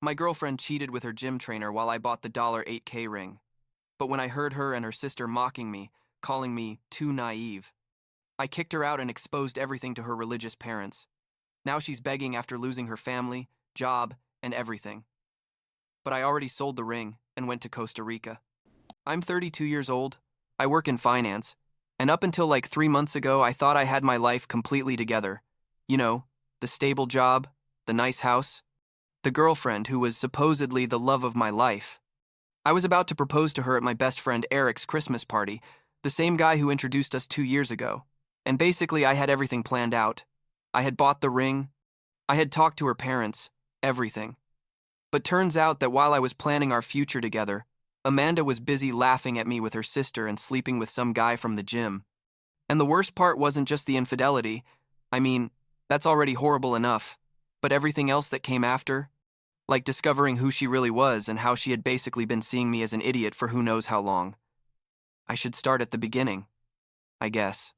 My girlfriend cheated with her gym trainer while I bought the $8K ring. But when I heard her and her sister mocking me, calling me too naive, I kicked her out and exposed everything to her religious parents. Now she's begging after losing her family, job, and everything. But I already sold the ring and went to Costa Rica. I'm 32 years old. I work in finance. And up until like 3 months ago, I thought I had my life completely together. You know, the stable job, the nice house, the girlfriend who was supposedly the love of my life. I was about to propose to her at my best friend Eric's Christmas party, the same guy who introduced us 2 years ago. And basically, I had everything planned out. I had bought the ring. I had talked to her parents, everything. But turns out that while I was planning our future together, Amanda was busy laughing at me with her sister and sleeping with some guy from the gym. And the worst part wasn't just the infidelity. I mean, that's already horrible enough. But everything else that came after, like discovering who she really was and how she had basically been seeing me as an idiot for who knows how long. I should start at the beginning, I guess.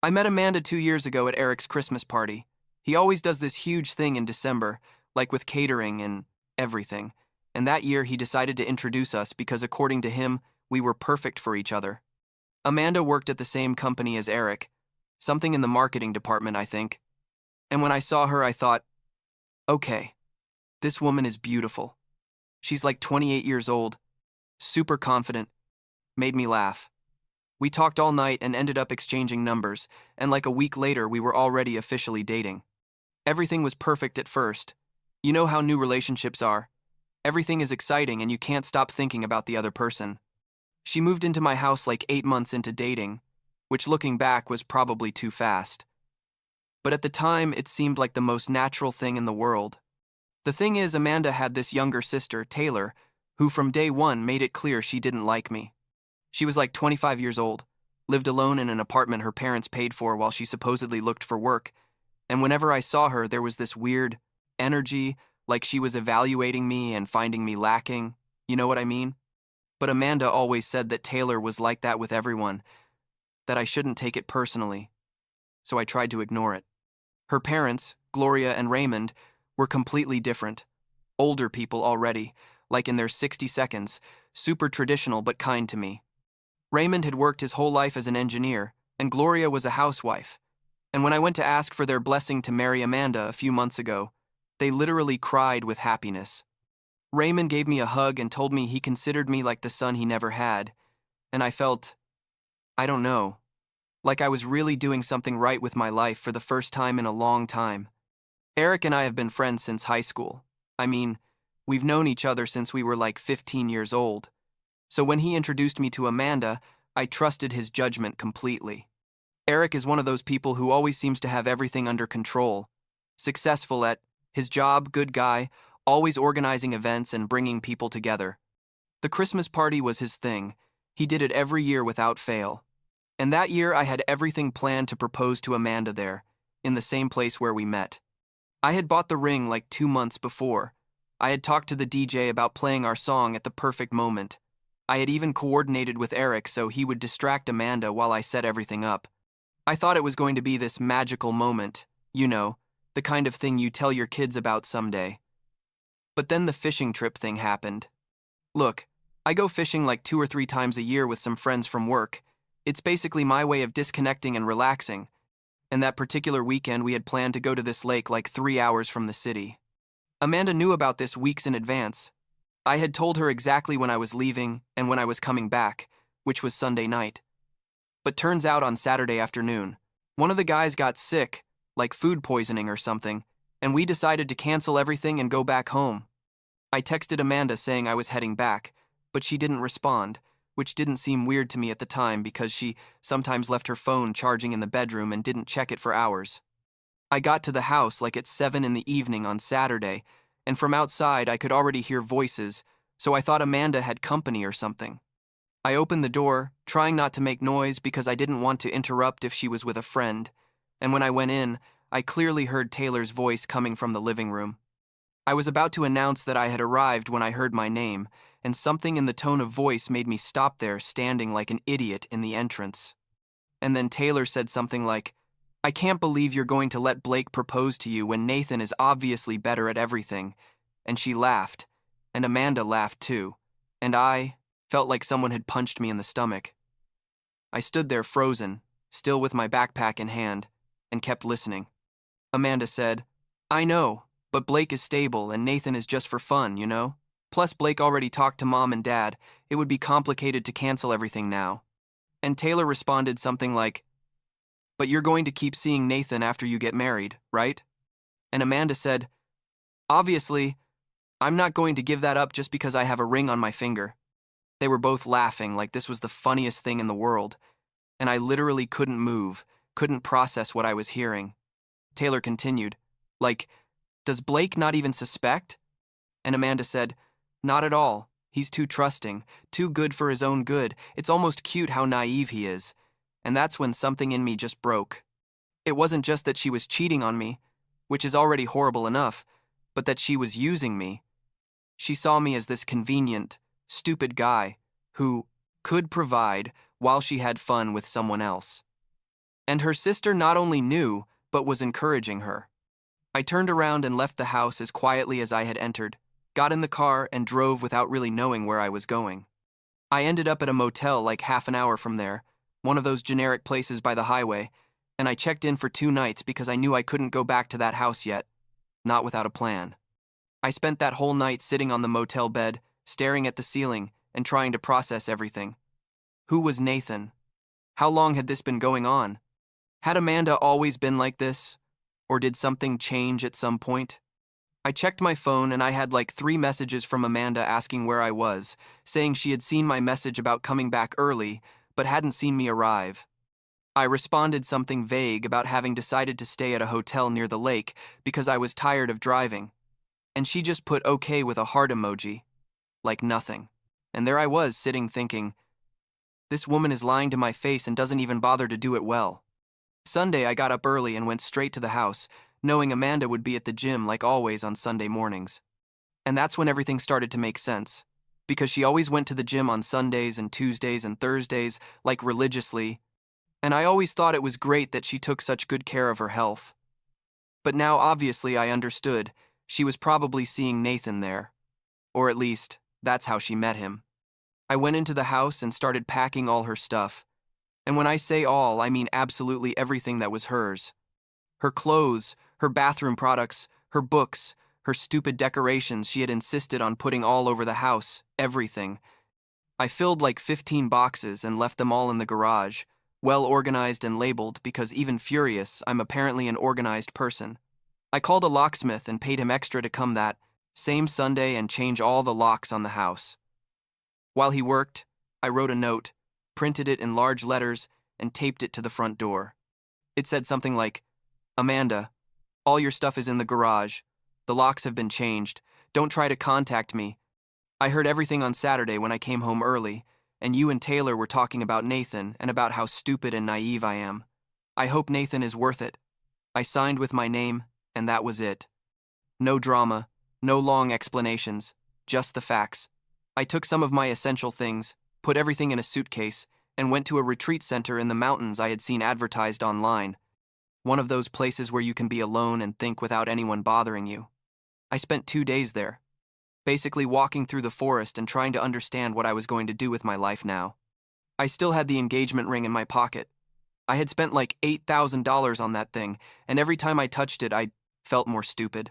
I met Amanda 2 years ago at Eric's Christmas party. He always does this huge thing in December, like with catering and everything. And that year he decided to introduce us because according to him, we were perfect for each other. Amanda worked at the same company as Eric, something in the marketing department, I think. And when I saw her, I thought, okay, this woman is beautiful. She's like 28 years old, super confident, made me laugh. We talked all night and ended up exchanging numbers, and like a week later, we were already officially dating. Everything was perfect at first. You know how new relationships are. Everything is exciting and you can't stop thinking about the other person. She moved into my house like 8 months into dating, which looking back was probably too fast. But at the time, it seemed like the most natural thing in the world. The thing is, Amanda had this younger sister, Taylor, who from day one made it clear she didn't like me. She was like 25 years old, lived alone in an apartment her parents paid for while she supposedly looked for work, and whenever I saw her, there was this weird energy, like she was evaluating me and finding me lacking, you know what I mean? But Amanda always said that Taylor was like that with everyone, that I shouldn't take it personally, so I tried to ignore it. Her parents, Gloria and Raymond, were completely different. Older people already, like in their 60 seconds, super traditional but kind to me. Raymond had worked his whole life as an engineer, and Gloria was a housewife. And when I went to ask for their blessing to marry Amanda a few months ago, they literally cried with happiness. Raymond gave me a hug and told me he considered me like the son he never had, and I felt, I don't know, like I was really doing something right with my life for the first time in a long time. Eric and I have been friends since high school. I mean, we've known each other since we were like 15 years old. So when he introduced me to Amanda, I trusted his judgment completely. Eric is one of those people who always seems to have everything under control. Successful at his job, good guy, always organizing events and bringing people together. The Christmas party was his thing. He did it every year without fail. And that year I had everything planned to propose to Amanda there, in the same place where we met. I had bought the ring like 2 months before. I had talked to the DJ about playing our song at the perfect moment. I had even coordinated with Eric so he would distract Amanda while I set everything up. I thought it was going to be this magical moment, you know, the kind of thing you tell your kids about someday. But then the fishing trip thing happened. Look, I go fishing like 2 or 3 times a year with some friends from work. It's basically my way of disconnecting and relaxing. And that particular weekend we had planned to go to this lake like 3 hours from the city. Amanda knew about this weeks in advance. I had told her exactly when I was leaving and when I was coming back, which was Sunday night. But turns out on Saturday afternoon, one of the guys got sick, like food poisoning or something, and we decided to cancel everything and go back home. I texted Amanda saying I was heading back, but she didn't respond, which didn't seem weird to me at the time because she sometimes left her phone charging in the bedroom and didn't check it for hours. I got to the house like at 7 in the evening on Saturday, and from outside I could already hear voices, so I thought Amanda had company or something. I opened the door, trying not to make noise because I didn't want to interrupt if she was with a friend, and when I went in, I clearly heard Taylor's voice coming from the living room. I was about to announce that I had arrived when I heard my name, and something in the tone of voice made me stop there standing like an idiot in the entrance. And then Taylor said something like, "I can't believe you're going to let Blake propose to you when Nathan is obviously better at everything, and she laughed, and Amanda laughed too, and I felt like someone had punched me in the stomach. I stood there frozen, still with my backpack in hand, and kept listening. Amanda said, I know, but Blake is stable and Nathan is just for fun, you know? Plus, Blake already talked to Mom and Dad. It would be complicated to cancel everything now. And Taylor responded something like, but you're going to keep seeing Nathan after you get married, right? And Amanda said, obviously, I'm not going to give that up just because I have a ring on my finger. They were both laughing like this was the funniest thing in the world, and I literally couldn't move, couldn't process what I was hearing. Taylor continued, like, does Blake not even suspect? And Amanda said, not at all. He's too trusting, too good for his own good. It's almost cute how naive he is. And that's when something in me just broke. It wasn't just that she was cheating on me, which is already horrible enough, but that she was using me. She saw me as this convenient, stupid guy who could provide while she had fun with someone else. And her sister not only knew, but was encouraging her. I turned around and left the house as quietly as I had entered, got in the car, and drove without really knowing where I was going. I ended up at a motel like half an hour from there, one of those generic places by the highway, and I checked in for 2 nights because I knew I couldn't go back to that house yet, not without a plan. I spent that whole night sitting on the motel bed, staring at the ceiling, and trying to process everything. Who was Nathan? How long had this been going on? Had Amanda always been like this? Or did something change at some point? I checked my phone and I had like 3 messages from Amanda asking where I was, saying she had seen my message about coming back early, but hadn't seen me arrive. I responded something vague about having decided to stay at a hotel near the lake because I was tired of driving. And she just put okay with a heart emoji. Like nothing. And there I was sitting thinking, this woman is lying to my face and doesn't even bother to do it well. Sunday I got up early and went straight to the house, knowing Amanda would be at the gym like always on Sunday mornings. And that's when everything started to make sense. Because she always went to the gym on Sundays and Tuesdays and Thursdays, like religiously, and I always thought it was great that she took such good care of her health. But now obviously I understood, she was probably seeing Nathan there. Or at least, that's how she met him. I went into the house and started packing all her stuff. And when I say all, I mean absolutely everything that was hers. Her clothes, her bathroom products, her books, her stupid decorations she had insisted on putting all over the house, everything. I filled like 15 boxes and left them all in the garage, well organized and labeled because even furious, I'm apparently an organized person. I called a locksmith and paid him extra to come that same Sunday and change all the locks on the house. While he worked, I wrote a note, printed it in large letters, and taped it to the front door. It said something like, Amanda, all your stuff is in the garage. The locks have been changed. Don't try to contact me. I heard everything on Saturday when I came home early, and you and Taylor were talking about Nathan and about how stupid and naive I am. I hope Nathan is worth it. I signed with my name, and that was it. No drama, no long explanations, just the facts. I took some of my essential things, put everything in a suitcase, and went to a retreat center in the mountains I had seen advertised online. One of those places where you can be alone and think without anyone bothering you. I spent 2 days there, basically walking through the forest and trying to understand what I was going to do with my life now. I still had the engagement ring in my pocket. I had spent like $8,000 on that thing, and every time I touched it, I felt more stupid.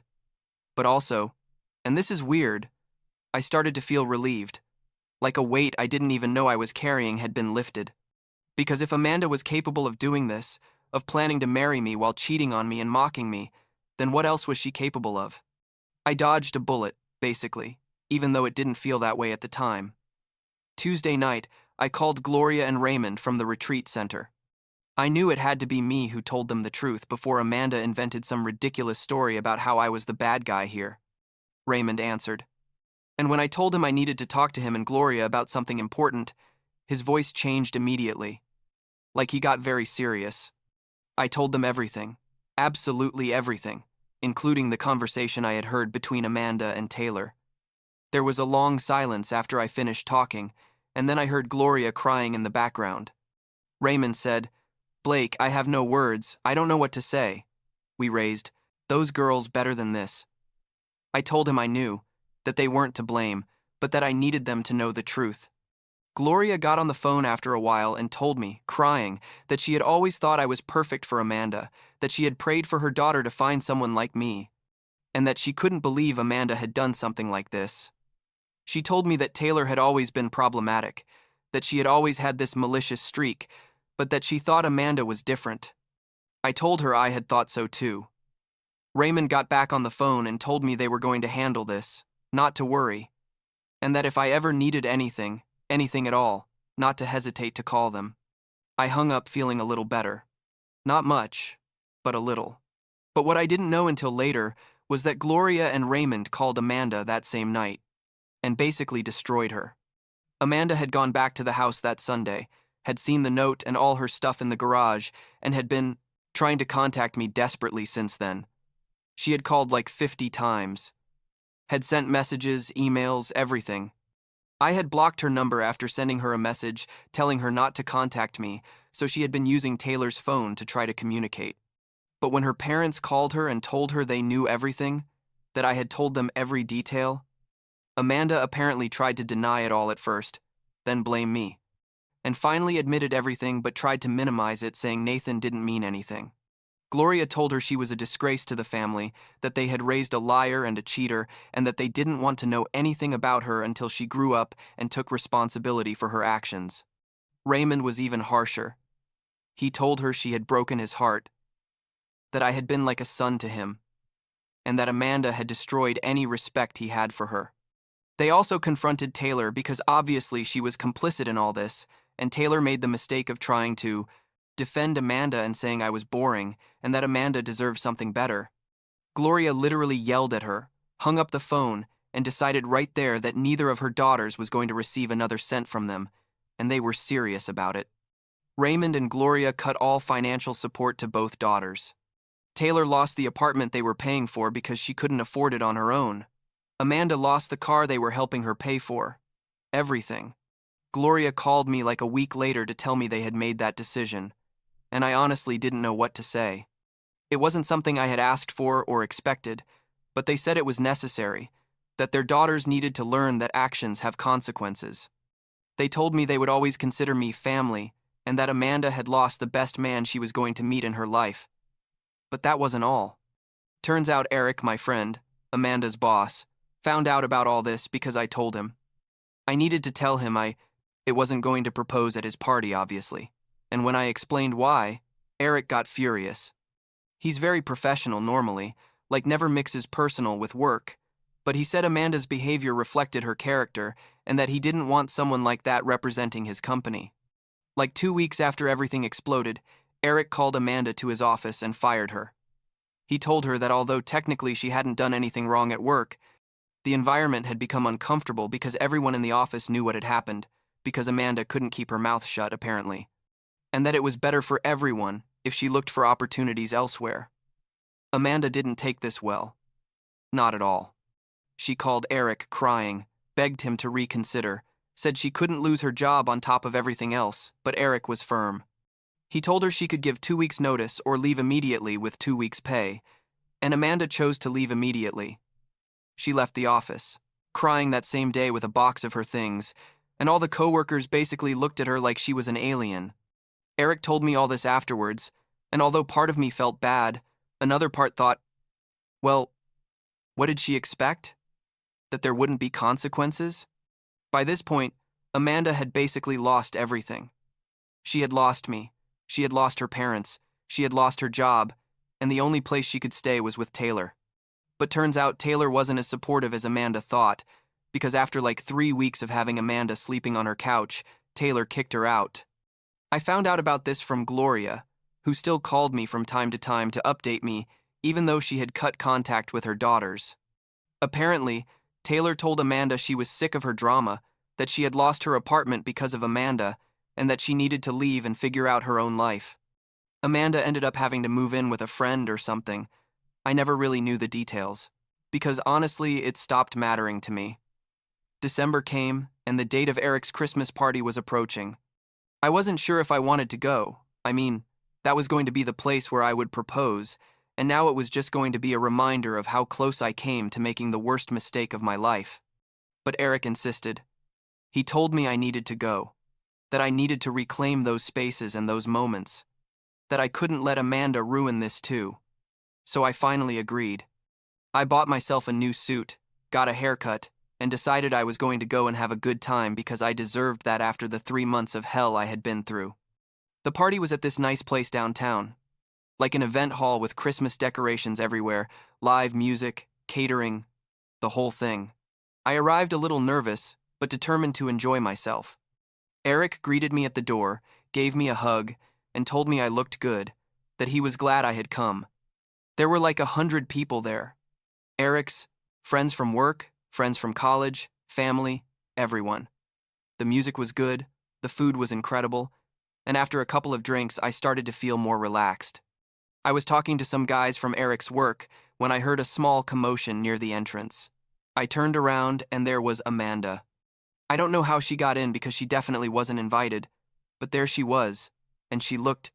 But also, and this is weird, I started to feel relieved. Like a weight I didn't even know I was carrying had been lifted. Because if Amanda was capable of doing this, of planning to marry me while cheating on me and mocking me, then what else was she capable of? I dodged a bullet, basically, even though it didn't feel that way at the time. Tuesday night, I called Gloria and Raymond from the retreat center. I knew it had to be me who told them the truth before Amanda invented some ridiculous story about how I was the bad guy here. Raymond answered. And when I told him I needed to talk to him and Gloria about something important, his voice changed immediately. Like he got very serious. I told them everything, absolutely everything, including the conversation I had heard between Amanda and Taylor. There was a long silence after I finished talking, and then I heard Gloria crying in the background. Raymond said, Blake, I have no words. I don't know what to say. We raised, those girls better than this. I told him I knew, that they weren't to blame, but that I needed them to know the truth. Gloria got on the phone after a while and told me, crying, that she had always thought I was perfect for Amanda, that she had prayed for her daughter to find someone like me, and that she couldn't believe Amanda had done something like this. She told me that Taylor had always been problematic, that she had always had this malicious streak, but that she thought Amanda was different. I told her I had thought so too. Raymond got back on the phone and told me they were going to handle this, not to worry, and that if I ever needed anything at all, not to hesitate to call them. I hung up feeling a little better. Not much, but a little. But what I didn't know until later was that Gloria and Raymond called Amanda that same night and basically destroyed her. Amanda had gone back to the house that Sunday, had seen the note and all her stuff in the garage, and had been trying to contact me desperately since then. She had called like 50 times, had sent messages, emails, everything. I had blocked her number after sending her a message telling her not to contact me, so she had been using Taylor's phone to try to communicate. But when her parents called her and told her they knew everything, that I had told them every detail, Amanda apparently tried to deny it all at first, then blame me, and finally admitted everything but tried to minimize it, saying Nathan didn't mean anything. Gloria told her she was a disgrace to the family, that they had raised a liar and a cheater, and that they didn't want to know anything about her until she grew up and took responsibility for her actions. Raymond was even harsher. He told her she had broken his heart, that I had been like a son to him, and that Amanda had destroyed any respect he had for her. They also confronted Taylor because obviously she was complicit in all this, and Taylor made the mistake of trying to defend Amanda and saying I was boring and that Amanda deserved something better. Gloria literally yelled at her, hung up the phone, and decided right there that neither of her daughters was going to receive another cent from them, and they were serious about it. Raymond and Gloria cut all financial support to both daughters. Taylor lost the apartment they were paying for because she couldn't afford it on her own. Amanda lost the car they were helping her pay for. Everything. Gloria called me like a week later to tell me they had made that decision, and I honestly didn't know what to say. It wasn't something I had asked for or expected, but they said it was necessary, that their daughters needed to learn that actions have consequences. They told me they would always consider me family, and that Amanda had lost the best man she was going to meet in her life. But that wasn't all. Turns out Eric, my friend, Amanda's boss, found out about all this because I told him. I needed to tell him it wasn't going to propose at his party, obviously. And when I explained why, Eric got furious. He's very professional normally, like never mixes personal with work, but he said Amanda's behavior reflected her character and that he didn't want someone like that representing his company. Like 2 weeks after everything exploded, Eric called Amanda to his office and fired her. He told her that although technically she hadn't done anything wrong at work, the environment had become uncomfortable because everyone in the office knew what had happened, because Amanda couldn't keep her mouth shut, apparently, and that it was better for everyone if she looked for opportunities elsewhere. Amanda didn't take this well. Not at all. She called Eric crying, begged him to reconsider, said she couldn't lose her job on top of everything else, but Eric was firm. He told her she could give 2 weeks' notice or leave immediately with 2 weeks' pay, and Amanda chose to leave immediately. She left the office, crying that same day with a box of her things, and all the coworkers basically looked at her like she was an alien. Eric told me all this afterwards, and although part of me felt bad, another part thought, well, what did she expect? That there wouldn't be consequences? By this point, Amanda had basically lost everything. She had lost me, she had lost her parents, she had lost her job, and the only place she could stay was with Taylor. But turns out Taylor wasn't as supportive as Amanda thought, because after like 3 weeks of having Amanda sleeping on her couch, Taylor kicked her out. I found out about this from Gloria, who still called me from time to time to update me, even though she had cut contact with her daughters. Apparently, Taylor told Amanda she was sick of her drama, that she had lost her apartment because of Amanda, and that she needed to leave and figure out her own life. Amanda ended up having to move in with a friend or something. I never really knew the details, because honestly, it stopped mattering to me. December came, and the date of Eric's Christmas party was approaching. I wasn't sure if I wanted to go. I mean, that was going to be the place where I would propose, and now it was just going to be a reminder of how close I came to making the worst mistake of my life. But Eric insisted. He told me I needed to go, that I needed to reclaim those spaces and those moments, that I couldn't let Amanda ruin this too. So I finally agreed. I bought myself a new suit, got a haircut, and decided I was going to go and have a good time because I deserved that after the 3 months of hell I had been through. The party was at this nice place downtown, like an event hall with Christmas decorations everywhere, live music, catering, the whole thing. I arrived a little nervous, but determined to enjoy myself. Eric greeted me at the door, gave me a hug, and told me I looked good, that he was glad I had come. There were like 100 people there. Eric's friends from work, friends from college, family, everyone. The music was good, the food was incredible, and after a couple of drinks, I started to feel more relaxed. I was talking to some guys from Eric's work when I heard a small commotion near the entrance. I turned around and there was Amanda. I don't know how she got in because she definitely wasn't invited, but there she was, and she looked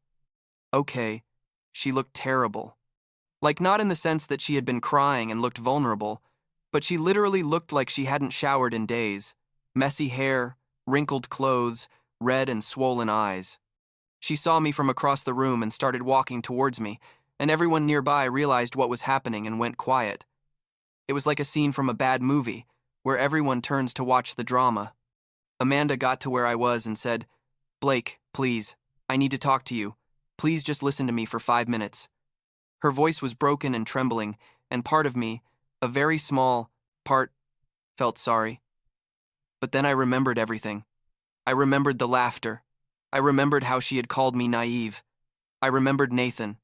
terrible. Like, not in the sense that she had been crying and looked vulnerable, but she literally looked like she hadn't showered in days. Messy hair, wrinkled clothes, red and swollen eyes. She saw me from across the room and started walking towards me, and everyone nearby realized what was happening and went quiet. It was like a scene from a bad movie, where everyone turns to watch the drama. Amanda got to where I was and said, "Blake, please, I need to talk to you. Please just listen to me for 5 minutes." Her voice was broken and trembling, and part of me, a very small part, felt sorry. But then I remembered everything. I remembered the laughter. I remembered how she had called me naive. I remembered Nathan.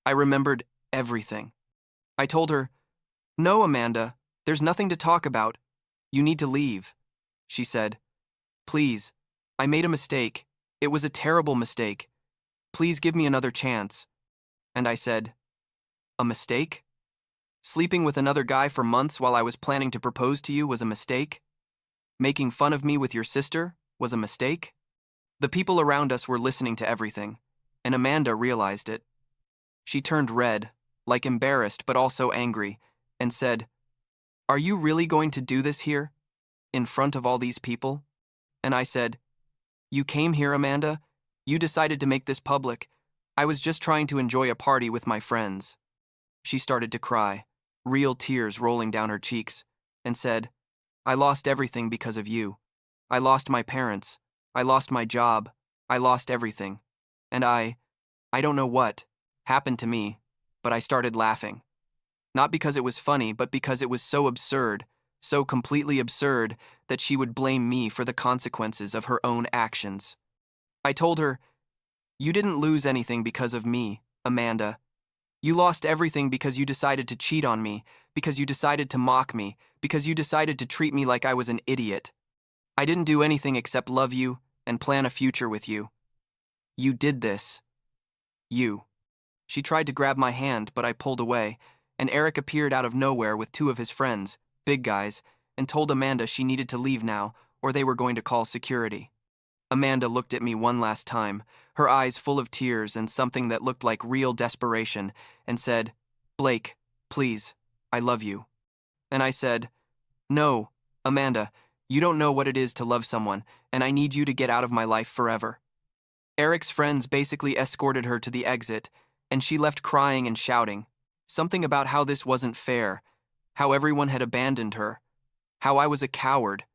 I remembered everything. I told her, "No, Amanda, there's nothing to talk about. You need to leave." She said, "Please, I made a mistake. It was a terrible mistake. Please give me another chance." And I said, "A mistake? Sleeping with another guy for months while I was planning to propose to you was a mistake? Making fun of me with your sister was a mistake?" The people around us were listening to everything, and Amanda realized it. She turned red, like embarrassed but also angry, and said, "Are you really going to do this here? In front of all these people?" And I said, "You came here, Amanda. You decided to make this public. I was just trying to enjoy a party with my friends." She started to cry, real tears rolling down her cheeks, and said, "I lost everything because of you. I lost my parents. I lost my job. I lost everything. And I don't know what happened to me, but I started laughing. Not because it was funny, but because it was so absurd, so completely absurd that she would blame me for the consequences of her own actions. I told her, "You didn't lose anything because of me, Amanda. You lost everything because you decided to cheat on me, because you decided to mock me, because you decided to treat me like I was an idiot. I didn't do anything except love you and plan a future with you. You did this. You." She tried to grab my hand, but I pulled away, and Eric appeared out of nowhere with 2 of his friends, big guys, and told Amanda she needed to leave now, or they were going to call security. Amanda looked at me one last time, her eyes full of tears and something that looked like real desperation, and said, "Blake, please, I love you." And I said, "No, Amanda, you don't know what it is to love someone, and I need you to get out of my life forever." Eric's friends basically escorted her to the exit, and she left crying and shouting, something about how this wasn't fair, how everyone had abandoned her, how I was a coward.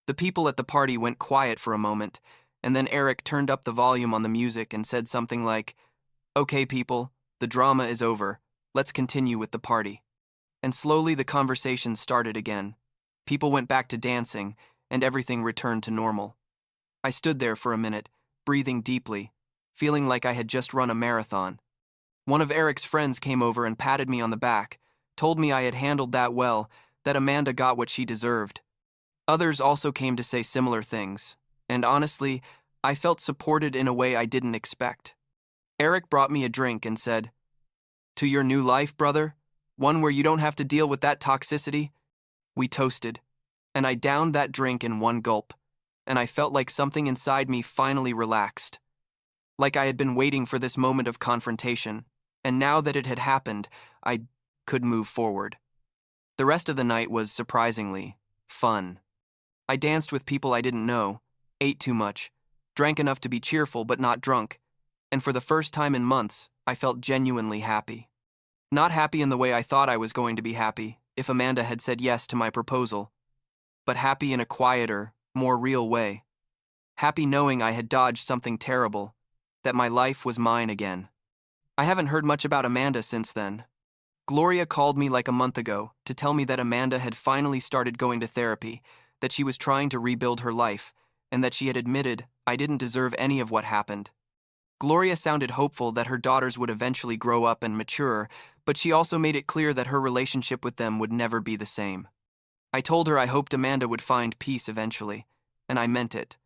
The people at the party went quiet for a moment, and then Eric turned up the volume on the music and said something like, "Okay, people, the drama is over. Let's continue with the party." And slowly the conversation started again. People went back to dancing, and everything returned to normal. I stood there for a minute, breathing deeply, feeling like I had just run a marathon. One of Eric's friends came over and patted me on the back, told me I had handled that well, that Amanda got what she deserved. Others also came to say similar things, and honestly, I felt supported in a way I didn't expect. Eric brought me a drink and said, "To your new life, brother, one where you don't have to deal with that toxicity." We toasted, and I downed that drink in one gulp, and I felt like something inside me finally relaxed. Like I had been waiting for this moment of confrontation, and now that it had happened, I could move forward. The rest of the night was, surprisingly, fun. I danced with people I didn't know, ate too much, drank enough to be cheerful but not drunk, and for the first time in months, I felt genuinely happy. Not happy in the way I thought I was going to be happy if Amanda had said yes to my proposal, but happy in a quieter, more real way. Happy knowing I had dodged something terrible, that my life was mine again. I haven't heard much about Amanda since then. Gloria called me like a month ago to tell me that Amanda had finally started going to therapy, that she was trying to rebuild her life, and that she had admitted I didn't deserve any of what happened. Gloria sounded hopeful that her daughters would eventually grow up and mature, but she also made it clear that her relationship with them would never be the same. I told her I hoped Amanda would find peace eventually, and I meant it.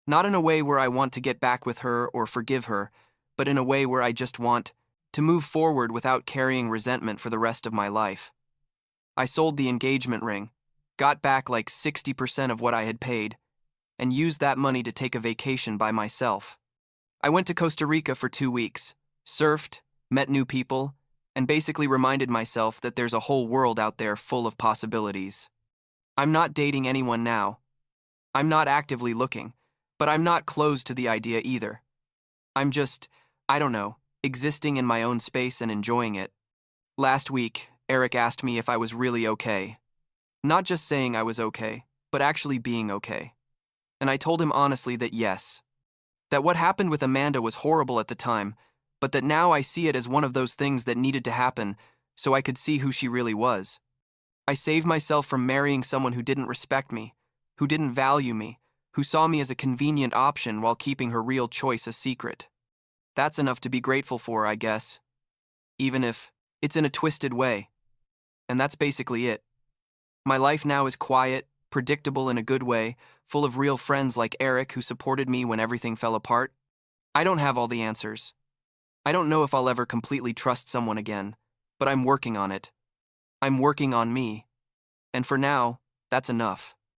Not in a way where I want to get back with her or forgive her, but in a way where I just want to move forward without carrying resentment for the rest of my life. I sold the engagement ring, got back like 60% of what I had paid, and used that money to take a vacation by myself. I went to Costa Rica for 2 weeks, surfed, met new people, and basically reminded myself that there's a whole world out there full of possibilities. I'm not dating anyone now. I'm not actively looking, but I'm not closed to the idea either. I'm just, I don't know, existing in my own space and enjoying it. Last week, Eric asked me if I was really okay. Not just saying I was okay, but actually being okay. And I told him honestly that yes. That what happened with Amanda was horrible at the time, but that now I see it as one of those things that needed to happen so I could see who she really was. I saved myself from marrying someone who didn't respect me, who didn't value me, who saw me as a convenient option while keeping her real choice a secret. That's enough to be grateful for, I guess. Even if it's in a twisted way. And that's basically it. My life now is quiet, predictable in a good way, full of real friends like Eric who supported me when everything fell apart. I don't have all the answers. I don't know if I'll ever completely trust someone again, but I'm working on it. I'm working on me. And for now, that's enough.